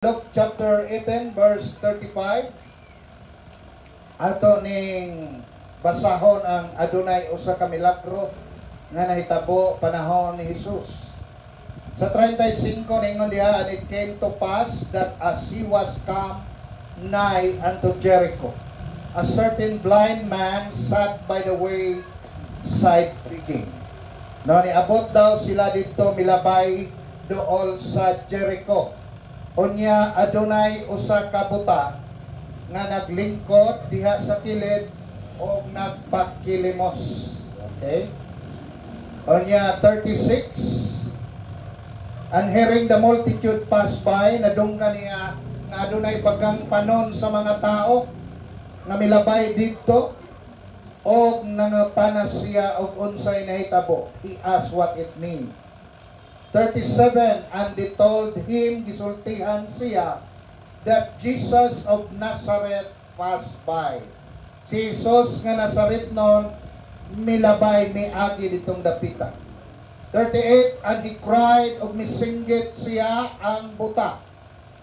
Luke chapter 18 verse 35. Ato ning basahon ang adunay usa ka milagro nga nahitabo panahon ni Jesus. Sa 35 ningon diha, and it came to pass that as he was come nigh unto Jericho, a certain blind man sat by the way side begging. No, niabot daw sila dito milabay dool sa Jericho. Unya adunay usa ka buta nga naglingkod diha sa kilid o nagpakilimos. Okay? Unya 36. And hearing the multitude pass by, nadunggan niya nga adunay bagang panon sa mga tao nga milabay dito o nangutanas siya og unsay nahitabo. He asked what it means. 37, and they told him, gisultihan siya, that Jesus of Nazareth passed by. Si Jesus nga Nazaret noon, milabay, miagi ditong dapita. 38, and he cried, og misinggit siya ang buta,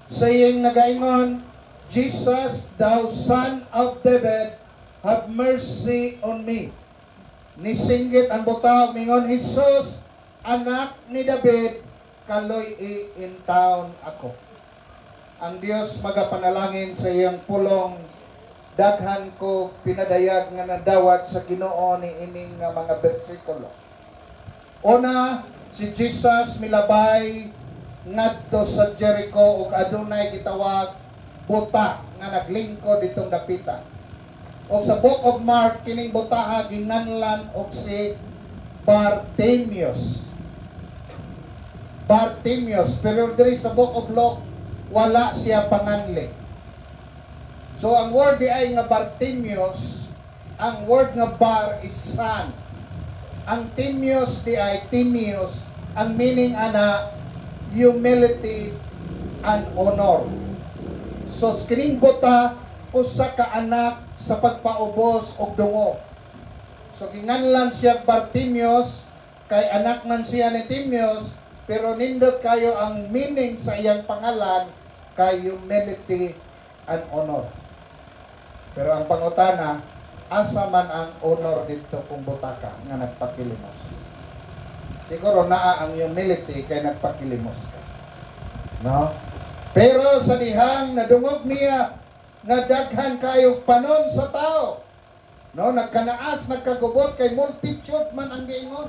saying nagaingon, Jesus, thou son of David, have mercy on me. Nisinggit ang buta, mingon, Jesus, anak ni David, kaloy in town ako. Ang Dios magapanalangin sa iyang pulong, daghan ko pinadayag nga nadawat sa Ginoo ni ining nga mga bersikulo. Una, si Jesus milabay ngadto sa Jericho ug adunay gitawag buta nga naglingkod ditong dapita. Og sa Book of Mark kining butaha ginganlan og si Bartimaeus. Pero diri sa Book of Luke wala siya panganli. So ang word di ay nga Bartimaeus, ang word nga bar is son. Ang Timaeus di ay Timaeus, ang meaning ana humility and honor. So kining buta usa ka anak sa pagpaubos og dungo. So ginganlan siya Bartimaeus kay anak man siya ni Timaeus, pero nindot kayo ang meaning sa iyang pangalan kay humility and honor. Pero ang pangutana, asa man ang honor dito kung butaka nga nagpakilimos? Siguro naa ang humility kay nagpakilimos ka. No? Pero sa dihang nadungog niya nga daghan kayo panon sa tao. No, nagkanaas, nagkagubot kay multitude man ang giingon.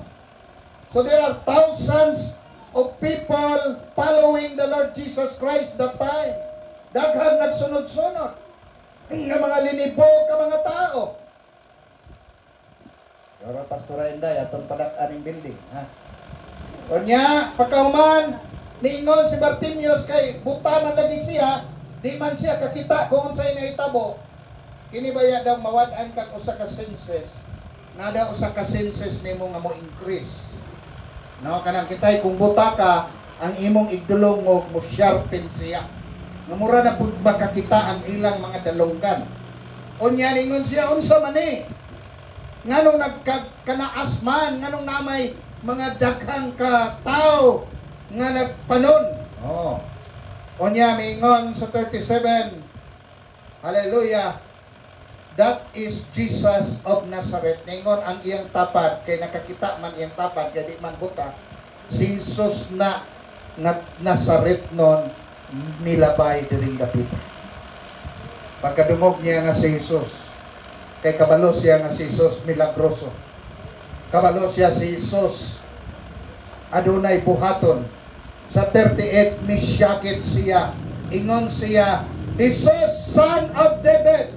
So there are thousands of people following the Lord Jesus Christ that time. Daghan nagsunod-sunod ng mga linibo ka mga tao. Pero Pastor Inday, atong padak-an ng building. Ha? Unya, pagkahuman, niingon si Bartimaeus kay buta man lagi siya, di man siya kakita kung unsay nahitabo. Kinibaya daw mawad-an kag usa ka senses. Nada usa ka senses nimo nga mo increase. No, kanang kitay kung buta ka, ang imong igdulong mo sharpen siya. Namura na pud makakita ang ilang mga dalunggan. Unya ningon siya unsa man ni? Nganong nagkanaas man, nganong namay mga daghang ka tao nga nagpanon. Oh. Unya mingon sa 37. Hallelujah. That is Jesus of Nazareth. Ningon ang iyang tapad, kay nakakita man iyang tapad, kaya di man buta. Si Jesus na Nazareth nun, nilabay diring dapita. Pagkadungog niya nga si Jesus, kay kabalo siya nga si Jesus milagroso. Kabalo siya si Jesus, adunay buhaton. Sa 38, misyakit siya. Ingon siya, Jesus, son of David,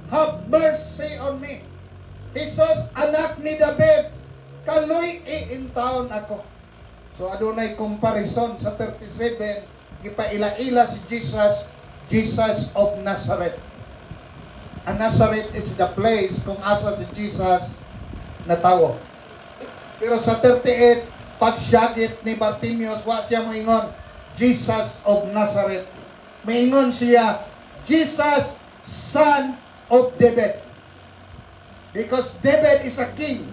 have mercy on me. Jesus, anak ni David, kaloy in town ako. So adunay comparison sa 37, gipaila-ila si Jesus, Jesus of Nazareth. Ang Nazareth is the place kung asa si Jesus natawo. Pero sa 38, pagsyagit ni Bartimaeus, wa siya moingon, Jesus of Nazareth. Moingon siya, Jesus, son of David. Because David is a king.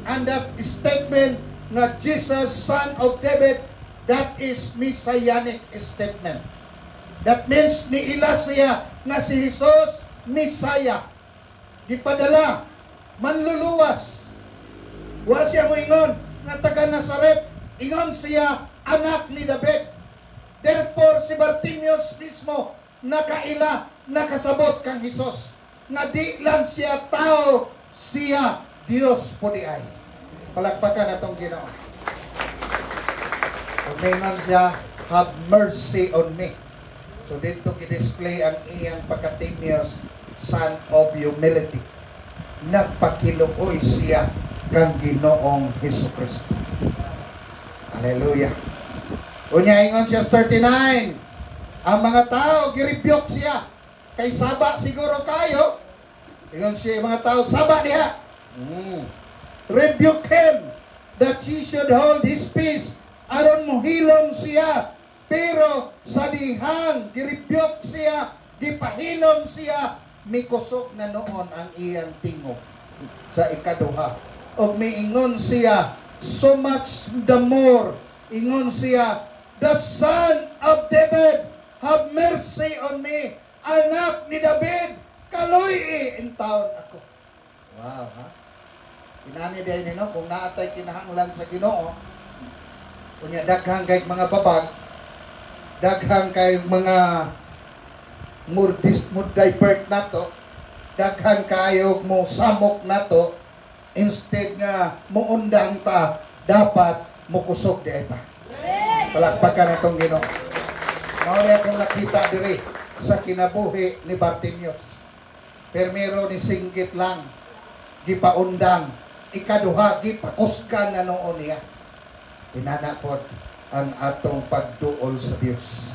And that statement na Jesus, son of David, that is messianic statement. That means niila siya nga si Jesus Misaya. Gipadala, manluluwas. Wa siya mo ingon nga taga Nazaret, ingon siya anak ni David. Therefore si Bartimeus mismo nakaila, nakasabot kang Jesus. Nga di lang siya tao, siya Dios po di ay. Palakpakan atong Ginoo. Umingon siya, have mercy on me. So dito i-display ang iyang pagka-Timeus, son of humility. Nagpakiluoy siya kang Ginoong Hesukristo. Hallelujah. Unya ingon siya 39. Ang mga tao girebuke siya. Kay saba siguro kayo. Ingon siya mga tao saba diha. Rebuke him that he should hold his peace aron mohilom siya. Pero sa dihang girebuke siya, gipahilom siya, mikusog na noon ang iyang tingog sa ikaduha. Og miingon siya, so much the more, ingon siya, the Son of David, have mercy on me. Anak ni David, kaluy in taon ako. Wow, ha? Inani din nino, kung naatay kinahanglan sa Ginoo, kunya daghang kay mga babag, daghang kay mga murdivert na to, daghang kayo mo samok na to, instead nga muundang ta, dapat mukusog di ita. Palakpakan itong Ginoo. Mauli akong nakita diri sa kinabuhi ni Bartimeus. Permero ni singgit lang, gipaundang, ikaduha, gipakuskan na noon niya. Pinanapot ang atong pagduol sa Diyos.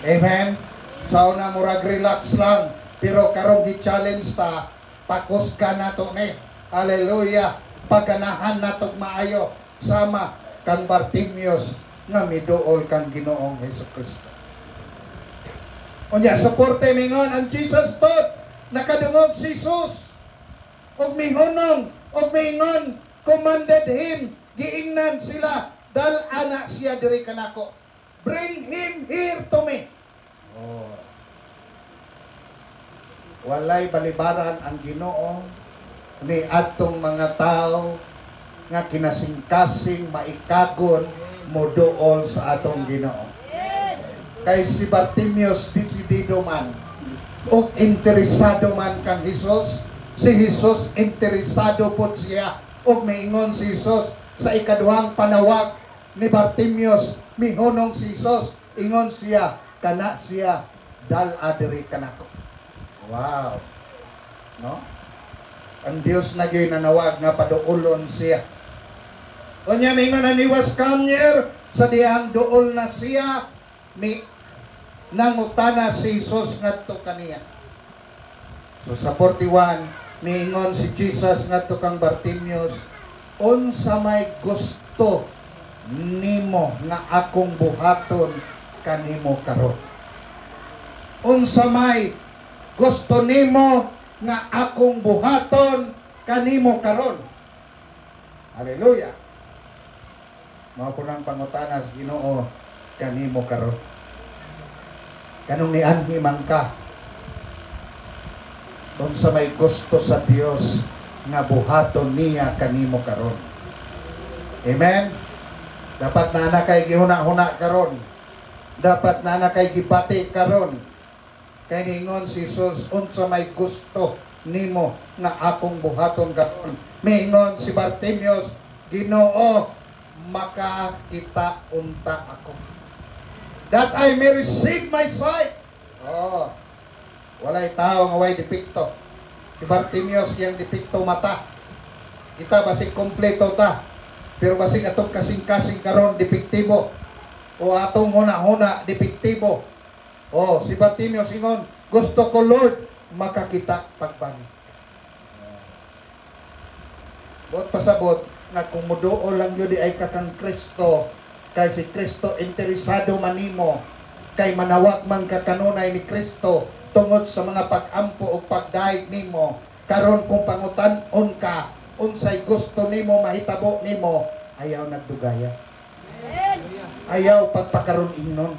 Amen? So na murag relax lang, pero karong gi-challenge ta, pakuskan na to ni. Hallelujah! Paganahan na to maayo, sama kang Bartimeus nga miduol kang Ginoong Hesukristo. Unya, suporte mingon ang Jesus tod, nakadungog si Jesus. Og mihunong, og mingon, commanded him, giingnan sila, dal anak siya diri kanako. Bring him here to me. Oh. Walay balibaran ang Ginoo ni atong mga tao nga kinasingkasing maikagon moduol sa atong Ginoo. Kay si Bartimeus desidido man o interesado man kang Jesus, si Jesus interesado po siya o maingon si Jesus sa ikaduhang panawag ni Bartimeus, mihunong si Jesus, ingon siya, kana siya, dal adiri kanako. Wow. No? Ang Dios na ginanawag nga paduulon siya. Unya mingon na ni was come near, sa diyang duol na siya, mi nangutana si Jesus ngadto kaniya. So sa 41, miingon si Jesus ngadto kang Bartimeus, unsa may gusto nimo nga akong buhaton kanimo karon? Unsa may gusto nimo nga akong buhaton kanimo karon? Hallelujah. Mao po nang pangutana sa Ginoo kanimo karon. Kanong nianhi man ka, unsa may gusto sa Dios nga buhaton niya kanimo karon. Amen. Dapat na kay gihuna-huna karon. Dapat na kay gibati karon. Kay ningon si Jesus, unsa may gusto nimo nga akong buhaton karon. Miingon si Bartimeus, Ginoo, makakita unta ako, that I may receive my sight. Oh, walay tao nga way depikto. Si Bartimeus yang depikto mata. Kita basig kompleto ta, pero basig atong kasing-kasing karon depektibo, o atong huna-huna depektibo. Oh, si Bartimeus ingon, gusto ko Lord makakita pagbalik. Bot pasabot nga kung muduol lang yun di ay kakang Kristo, kay si Kristo interesado manimo, kay manawag man kakanunay ni Kristo tungod sa mga pag-ampo o pagdaig nimo, karon kung pangutan-on ka unsay gusto nimo mahitabo nimo, ayaw nagdugaya, ayaw pagpakaron ingnon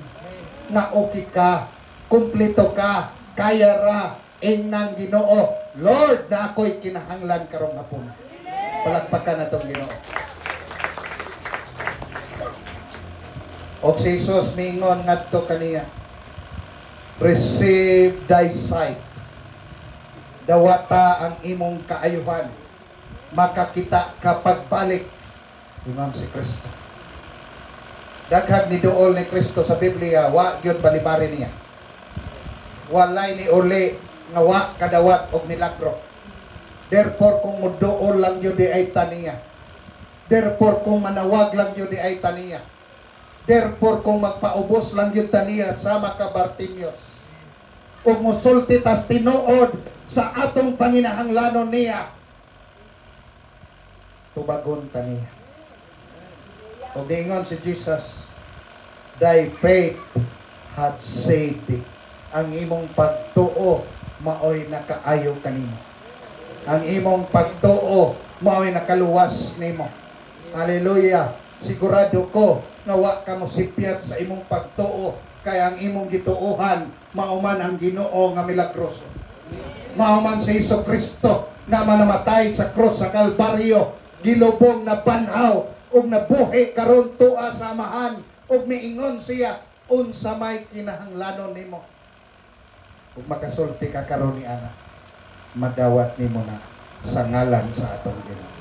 na okay ka Kumplito ka, kaya ra, ingnang Ginoo. Lord, na ako'y kinahanglan karong hapon. Palakpakan na itong Ginoo. O si Jesus mingon ngadto kaniya, receive thy sight. Dawata ang imong kaayuhan. Makakita ka pagbalik. Ingon si Kristo. Daghang ni duol ni Kristo sa Biblia, wa gyud balibari niya. Walay ni uli nga wa kadawat og milagro. Therefore kung muduol lang gyud di ay taniya. Therefore kung manawag lang gyud di ay taniya. Therefore kung magpaubos lang gyud taniya sama ka Bartimeus. Ug mosulti tas tinuod sa atong panginahanglanon niya. Tubagon taniya. Ug ningon si Jesus, thy faith hath saved thee. Ang imong pagtuo maoy nakaayo kanimo. Ang imong pagtuo maoy nakaluwas nimo. Hallelujah. Sigurado ko nga wa ka mosipyat sa imong pagtuo kay ang imong gituohan mauman ang Ginoo nga milagroso. Mauman si Jesucristo nga manamatay sa krus sa Kalbaryo, gilubong na banhaw ug nabuhi karon tuwa sa amahan ug miingon siya unsa may kinahanglanon nimo. Ug makasulti ka karon ni ana, madawat nimo na sa ngalan sa atong Ginoo.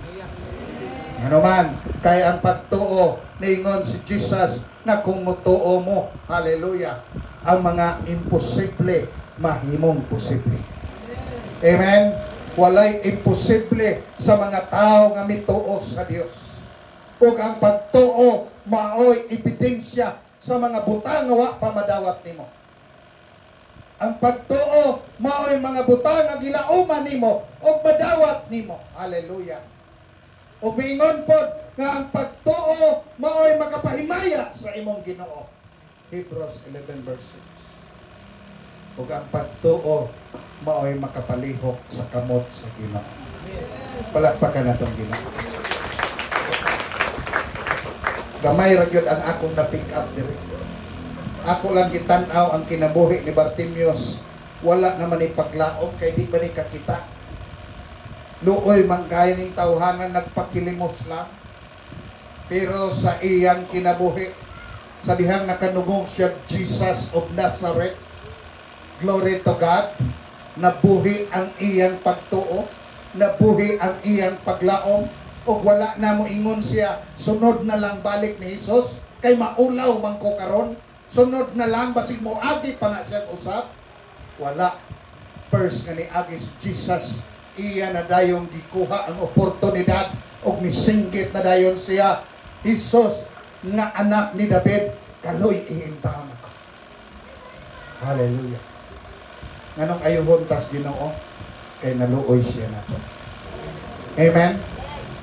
Ano man, kay ang pagtuo, niingon si Jesus na kung mutuo mo, hallelujah, ang mga imposible, mahimong posible. Amen? Walay imposible sa mga tao nga mituo sa Dios. Ug ang pagtuo, maoy ebidensya sa mga butang nga wa pa madawat nimo. Ang pagtuo, maoy mga butang nga gilauman nimo ug madawat nimo. Hallelujah. O miingon po nga ang pagtuo maoy makapahimaya sa imong Ginoo. Hebrews 11 verse 6. O ang pagtuo maoy makapalihok sa kamot sa Ginoo. Palakpakan natong Ginoo. Gamay ra gyud ang akong na-pick up diri. Ako lang gitan-aw ang kinabuhi ni Bartimeus. Wala naman ni paglaom kay di ba ni kakita. Luoy man kay ning tawhanan nagpakilimos lang. Pero sa iyang kinabuhi, sa dihang nakanugong siya Jesus of Nazareth, glory to God, nabuhi ang iyang pagtuo, nabuhi ang iyang paglaom, o wala na mo ingon siya, sunod na lang balik ni Jesus, kay maulaw man ko karon, sunod na lang, basig mo agi pa na siya usap, wala. First nga ni agi si Jesus, iya na dayong gikuha ang oportunidad o misinggit na dayon siya, Jesus nga anak ni David, kaloy iintaham ako. Hallelujah. Nganong ayuhon tas Ginoo kay naluoy siya nato. Amen.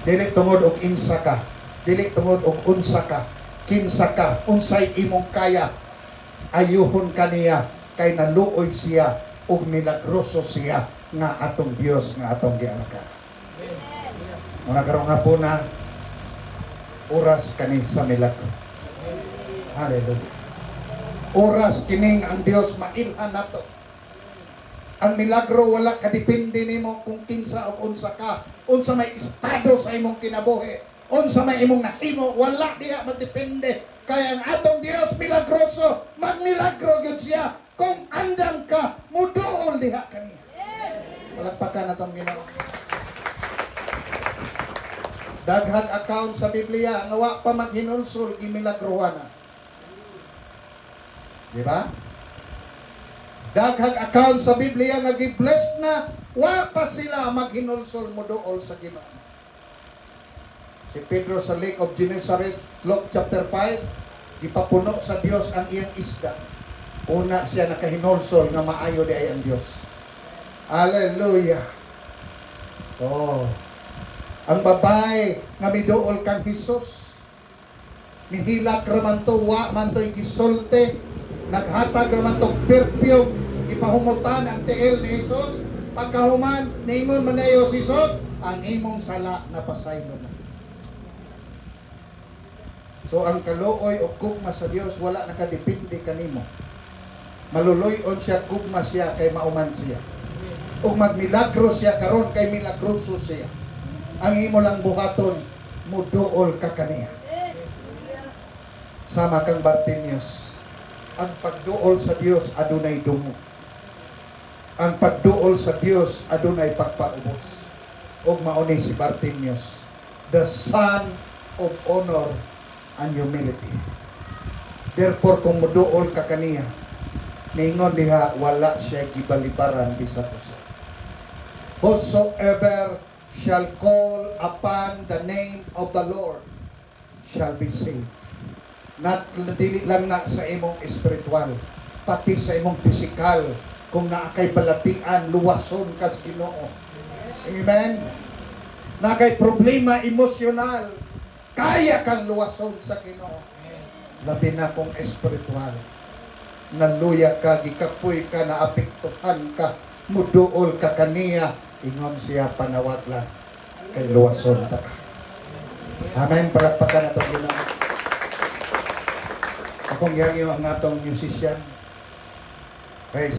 Dili tungod og insa ka, dili tungod og unsa ka, kinsa ka, unsay imong kaya, ayuhon kaniya kay naluoy siya ug milagroso siya nga atong Dios nga atong gialaga. Muna karong hapon na oras kani sa milagro. Hallelujah. Oras kining ang Dios mailhan nato. Ang milagro wala kadepende nimo kung kinsa o unsa ka, unsa may estado sa imong kinabuhi, unsa may imong nahimo, wala diha magdepende. Kaya ang atong Dios milagroso, magmilagro gyud siya kung andam ka muduol diha kaniya. Palakpakan na itong Ginoo. Daghang account sa Biblia nga wa pa maghinulsol gimilagruhan na. Di ba? Daghang account sa Biblia nga gi-bless na wa pa sila maghinulsol muduol sa Ginoo. Si Pedro sa Lake of Gennesaret, Luke chapter 5, gipapuno sa Dios ang iyang isda. Una siya nakahinulsol nga maayo di ay ang Dios. Hallelujah. Oh. Ang babae nga miduol kang Hesus, mihilak raman to, wa man to'y gisulti, naghatag raman to perfume, ipahumutan ang tiil ni Hesus, pagkahuman, ningon man na iyo si Hesus, ang imong sala na pasaylo na. So ang kaluoy o kugma sa Dios wala nakadepende kanimo. Maluluyon siya, gugma siya, kay mauman siya. Ug magmilagro siya karon, kay milagroso siya. Ang imo lang buhaton, muduol ka kaniya. Sama kang Bartimeus. Ang pagduol sa Dios adunay dungo. Ang pagduol sa Dios adunay pagpaubos. Ug mauni si Bartimeus, the son of honor and humility. Therefore, kung muduol ka kaniya, ningon diha wala siya gibalibaran bisag usa. Whosoever shall call upon the name of the Lord shall be saved. Not dili lang na sa imong espiritual, pati sa imong pisikal. Kung naakay balatian, luwason ka sa Ginoo. Amen? Nakay problema emosyonal, kaya kang luwason sa Ginoo. Labi na kung espiritual. Naluya ka, gikapoy ka, naapektuhan ka, muduol ka kaniya, ingon siya panawag lang, kay luwason ta ka. Amen? Palakpakan na itong Ginoo. Akong yang ang atong musician. Praise